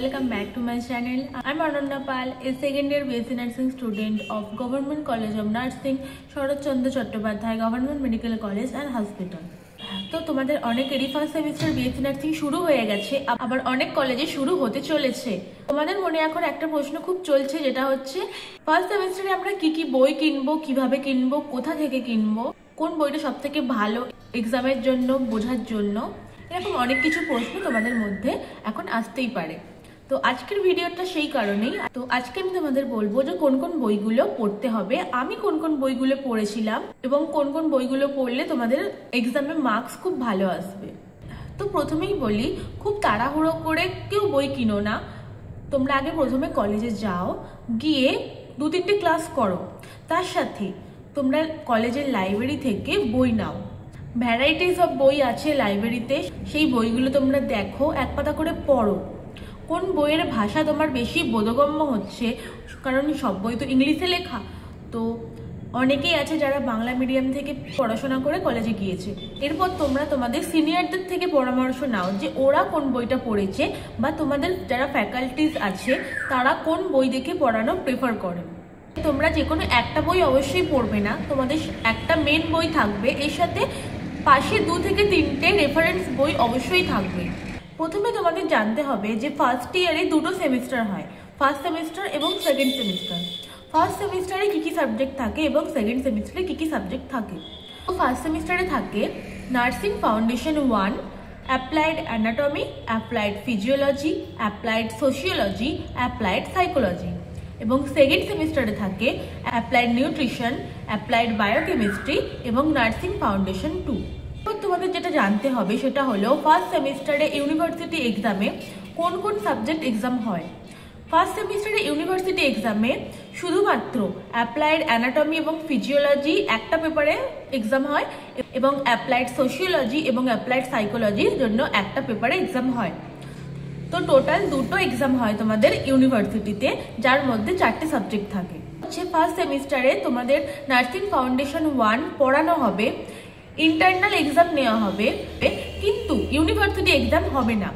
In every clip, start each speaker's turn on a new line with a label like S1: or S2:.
S1: welcome back to my channel. I'm Ananya Pal, a second year BSc Nursing student of Government College of Nursing, Sharat Chandra Chattopadhyay Government Medical College and Hospital. তো তোমাদের অনেকেরই first semester BSc nursing শুরু হয়ে গেছে, আবার অনেক কলেজে শুরু হতে চলেছে। তোমাদের মনে এখন একটা প্রশ্ন খুব চলছে, যেটা হচ্ছে ফার্স্ট সেমিস্টারে আমরা কি কি বই কিনবো, কিভাবে কিনবো, কোথা থেকে কিনবো, কোন বইটা সবথেকে ভালো এক্সামের জন্য, বোঝার জন্য। এরকম অনেক কিছু প্রশ্ন তোমাদের মধ্যে এখন আসতেই পারে। তো আজকের ভিডিওটা সেই কারণেই। তো আজকে আমি তোমাদের বলবো যে কোন কোন বইগুলো পড়তে হবে, আমি কোন কোন বইগুলো পড়েছিলাম এবং কোন কোন বইগুলো পড়লে তোমাদের এক্সামে মার্কস খুব ভালো আসবে। তো প্রথমেই বলি, খুব তাড়াহুড়ো করে কেউ বই কিনো না। তোমরা আগে প্রথমে কলেজে যাও, গিয়ে 2-3টে ক্লাস করো, তার সাথে তোমরা কলেজের লাইব্রেরি থেকে বই নাও। ভ্যারাইটিস অফ বই আছে লাইব্রেরিতে, সেই বইগুলো তোমরা দেখো, এক পাতা করে পড়ো। কোন বইয়ের ভাষা তোমার বেশি বোধগম্য হচ্ছে, কারণ সব বই তো ইংলিশে লেখা। তো অনেকেই আছে যারা বাংলা মিডিয়াম থেকে পড়াশোনা করে কলেজে গিয়েছে। এরপর তোমরা তোমাদের সিনিয়রদের থেকে পরামর্শ নাও যে ওরা কোন বইটা পড়েছে, বা তোমাদের যারা ফ্যাকাল্টিস আছে তারা কোন বই দেখে পড়ানো প্রেফার করেন। তোমরা যে কোনো একটা বই অবশ্যই পড়বে না, তোমাদের একটা মেন বই থাকবে, এর সাথে পাশে 2 থেকে 3টে রেফারেন্স বই অবশ্যই থাকবে। প্রথমে তোমাদের জানতে হবে যে ফার্স্ট ইয়ারে 2টো সেমিস্টার হয়, ফার্স্ট সেমিস্টার এবং সেকেন্ড সেমিস্টার। ফার্স্ট সেমিস্টারে কী কী সাবজেক্ট থাকে এবং সেকেন্ড সেমিস্টারে কী কী সাবজেক্ট থাকে। তো ফার্স্ট সেমিস্টারে থাকে nursing foundation 1, applied anatomy, applied physiology, applied sociology, applied psychology. এবং সেকেন্ড সেমিস্টারে থাকে অ্যাপ্লাইড নিউট্রিশন, অ্যাপ্লাইড বায়োকেমিস্ট্রি এবং নার্সিং ফাউন্ডেশন 2। তোমাদের যেটা জানতে হবে সেটা হলো ফার্স্ট সেমিস্টারে ইউনিভার্সিটি এক্সামে কোন কোন সাবজেক্ট এক্সাম হয়। ফার্স্ট সেমিস্টারে ইউনিভার্সিটি এক্সামে শুধুমাত্র অ্যাপ্লাইড অ্যানাটমি এবং ফিজিওলজি একটা পেপারে এক্সাম হয়, এবং অ্যাপ্লাইড সোশিওলজি এবং অ্যাপ্লাইড সাইকোলজির জন্য একটা পেপারে এক্সাম হয়। তো টোটাল 2টো এক্সাম হয় তোমাদের ইউনিভার্সিটিতে, যার মধ্যে 4টে সাবজেক্ট থাকে। ফার্স্ট সেমিস্টারে তোমাদের নার্সিং ফাউন্ডেশন 1 পড়ানো হবে, ইন্টারনাল এক্সাম নেওয়া হবে, কিন্তু ইউনিভার্সিটি এক্সাম হবে না।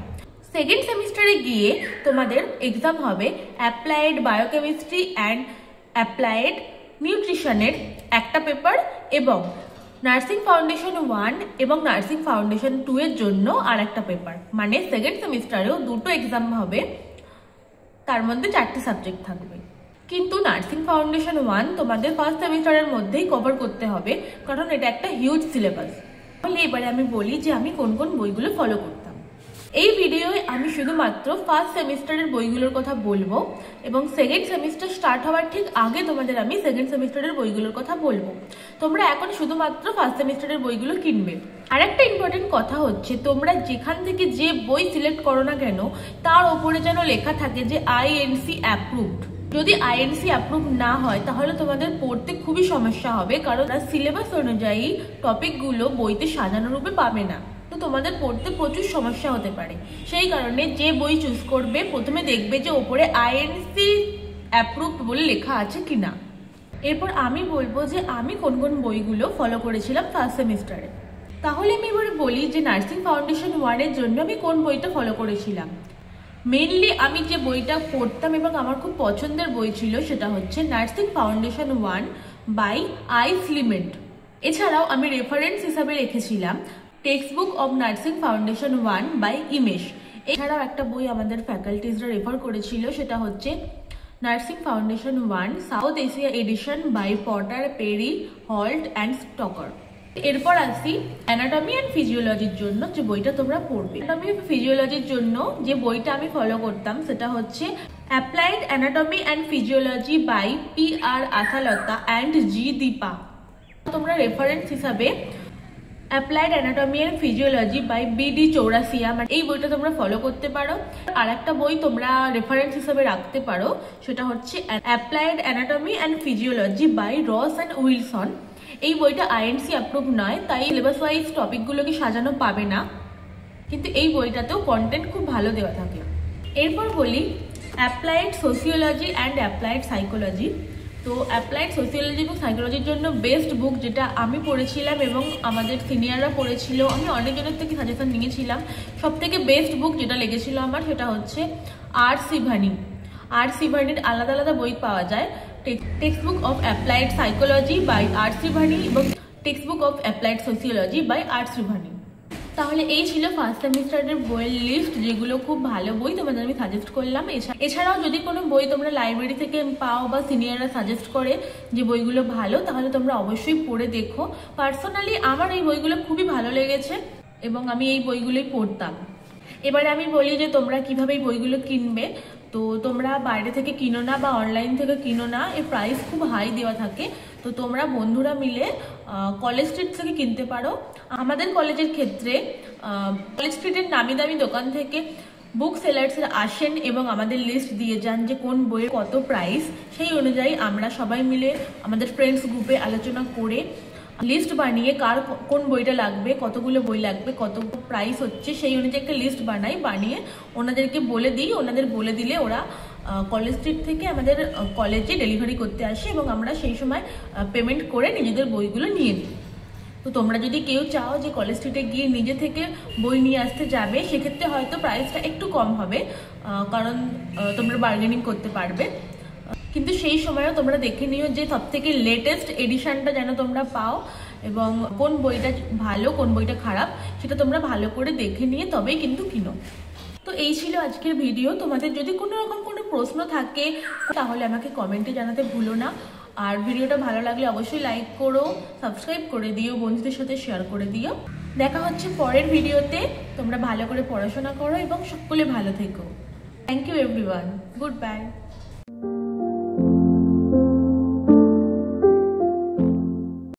S1: সেকেন্ড সেমিস্টারে গিয়ে তোমাদের এক্সাম হবে অ্যাপ্লাইড বায়োকেমিস্ট্রি অ্যান্ড অ্যাপ্লাইড নিউট্রিশনের একটা পেপার, এবং নার্সিং ফাউন্ডেশন 1 এবং নার্সিং ফাউন্ডেশন 2 এর জন্য আর একটা পেপার। মানে সেকেন্ড সেমিস্টারেও 2টো এক্সাম হবে, তার মধ্যে 4টে সাবজেক্ট থাকবে। কিন্তু নার্সিং ফাউন্ডেশন 1 তোমাদের ফার্স্ট সেমিস্টারের মধ্যেই কভার করতে হবে, কারণ এটা একটা হিউজ সিলেবাস। তাহলে এবারে আমি বলি যে আমি কোন কোন বইগুলো ফলো করতাম। এই ভিডিওয়ে আমি শুধুমাত্র ফার্স্ট সেমিস্টারের বইগুলোর কথা বলবো, এবং সেকেন্ড সেমিস্টার স্টার্ট হওয়ার ঠিক আগে তোমাদের আমি সেকেন্ড সেমিস্টারের বইগুলোর কথা বলবো। তোমরা এখন শুধুমাত্র ফার্স্ট সেমিস্টারের বইগুলো কিনবে। আর একটা ইম্পর্টেন্ট কথা হচ্ছে, তোমরা যেখান থেকে যে বই সিলেক্ট করো না কেন, তার ওপরে যেন লেখা থাকে যে INC অ্যাপ্রুভড। যদি INC অ্যাপ্রুভ না হয় তাহলে তোমাদের পড়তে খুবই সমস্যা হবে, কারণ সিলেবাস অনুযায়ী টপিকগুলো বইতে সাজানো রূপে পাবে না। তো তোমাদের পড়তে প্রচুর সমস্যা হতে পারে। সেই কারণে যে বই চুজ করবে প্রথমে দেখবে যে ওপরে INC অ্যাপ্রুভড বলে লেখা আছে কিনা। এরপর আমি বলবো যে আমি কোন কোন বইগুলো ফলো করেছিলাম ফার্স্ট সেমিস্টারে। তাহলে আমি এবারে বলি যে নার্সিং ফাউন্ডেশন 1 এর জন্য আমি কোন বইটা ফলো করেছিলাম। মেনলি আমি যে বইটা পড়তাম এবং আমার খুব পছন্দের বই ছিল সেটা হচ্ছে nursing foundation 1 by I Clement. এছাড়াও আমি রেফারেন্স হিসাবে রেখেছিলাম text book of nursing foundation 1 by ইমেশ। এছাড়াও একটা বই আমাদের ফ্যাকাল্টিজরা রেফার করেছিল, সেটা হচ্ছে nursing foundation 1 South Asia edition by Potter, Perry, Holt and Stoker. এরপর আসি অ্যানাটমি অ্যান্ড ফিজিওলজির জন্য যে বইটা তোমরা পড়বে। অ্যানাটমি ফিজিওলজির জন্য যে বইটা আমি ফলো করতাম সেটা হচ্ছে applied anatomy and physiology by PR Ashalata and G Deepa. তোমরা রেফারেন্স হিসাবে applied anatomy and physiology by BD Chaurasia, মানে এই বইটা তোমরা ফলো করতে পারো। আর একটা বই তোমরা রেফারেন্স হিসাবে রাখতে পারো, সেটা হচ্ছে applied anatomy and physiology by Ross and Wilson. এই বইটা INC অ্যাপ্রুভ নয়, তাই সিলেবাস ওয়াইজ টপিকগুলোকে সাজানো পাবে না, কিন্তু এই বইটাতেও কন্টেন্ট খুব ভালো দেওয়া থাকে। এরপর বলি applied sociology and applied psychology. তো অ্যাপ্লাইড সোশিওলজি এবং সাইকোলজির জন্য বেস্ট বুক যেটা আমি পড়েছিলাম এবং আমাদের সিনিয়ররা পড়েছিল, আমি অনেকজনের থেকে সাজেশন নিয়েছিলাম, সব থেকে বেস্ট বুক যেটা লেগেছিল আমার সেটা হচ্ছে আর সি ভানি। আর সি ভানির আলাদা আলাদা বই পাওয়া যায়, text book of applied psychology by R C Vani এবং text book of applied sociology by R C Vani. তাহলে এই ছিল ফার্স্ট সেমিস্টারের বইয়ের লিস্ট, যেগুলো খুব ভালো বই তোমাদের আমি সাজেস্ট করলাম। এছাড়াও যদি কোনো বই তোমরা লাইব্রেরি থেকে পাও বা সিনিয়ররা সাজেস্ট করে যে বইগুলো ভালো, তাহলে তোমরা অবশ্যই পড়ে দেখো। পার্সোনালি আমার এই বইগুলো খুবই ভালো লেগেছে এবং আমি এই বইগুলোই পড়তাম। এবারে আমি বলি যে তোমরা কিভাবে এই বইগুলো কিনবে। তো তোমরা বাইরে থেকে কিনো না বা অনলাইন থেকে কিনো না, এর প্রাইস খুব হাই দেওয়া থাকে। তো তোমরা বন্ধুরা মিলে কলেজ স্ট্রিট থেকে কিনতে পারো। আমাদের কলেজের ক্ষেত্রে কলেজ স্ট্রিটের নামি দামি দোকান থেকে বুক সেলার্সরা আসেন এবং আমাদের লিস্ট দিয়ে যান যে কোন বইয়ের কত প্রাইস। সেই অনুযায়ী আমরা সবাই মিলে আমাদের ফ্রেন্ডস গ্রুপে আলোচনা করে লিস্ট বানিয়ে কার কোন বইটা লাগবে, কতগুলো বই লাগবে, কত প্রাইস হচ্ছে, সেই অনুযায়ী একটা লিস্ট বানিয়ে ওনাদেরকে বলে দিই। ওনাদের বলে দিলে ওরা কলেজ স্ট্রিট থেকে আমাদের কলেজে ডেলিভারি করতে আসে এবং আমরা সেই সময় পেমেন্ট করে নিজেদের বইগুলো নিয়ে নিই। তো তোমরা যদি কেউ চাও যে কলেজ স্ট্রিটে গিয়ে নিজে থেকে বই নিয়ে আসতে যাবে, সেক্ষেত্রে হয়তো প্রাইসটা একটু কম হবে, কারণ তোমরা বার্গেনিং করতে পারবে। কিন্তু সেই সময়ও তোমরা দেখে নিও যে সব থেকে লেটেস্ট এডিশনটা যেন তোমরা পাও এবং কোন বইটা ভালো কোন বইটা খারাপ সেটা তোমরা ভালো করে দেখে নিয়ে তবেই কিন্তু কিনো। তো এই ছিল আজকের ভিডিও। তোমাদের যদি কোনো রকম কোনো প্রশ্ন থাকে তাহলে আমাকে কমেন্টে জানাতে ভুলো না। আর ভিডিওটা ভালো লাগলে অবশ্যই লাইক করো, সাবস্ক্রাইব করে দিও, বন্ধুদের সাথে শেয়ার করে দিও। দেখা হচ্ছে পরের ভিডিওতে। তোমরা ভালো করে পড়াশোনা করো এবং সকলে ভালো থেকো। Thank you everyone, good bye.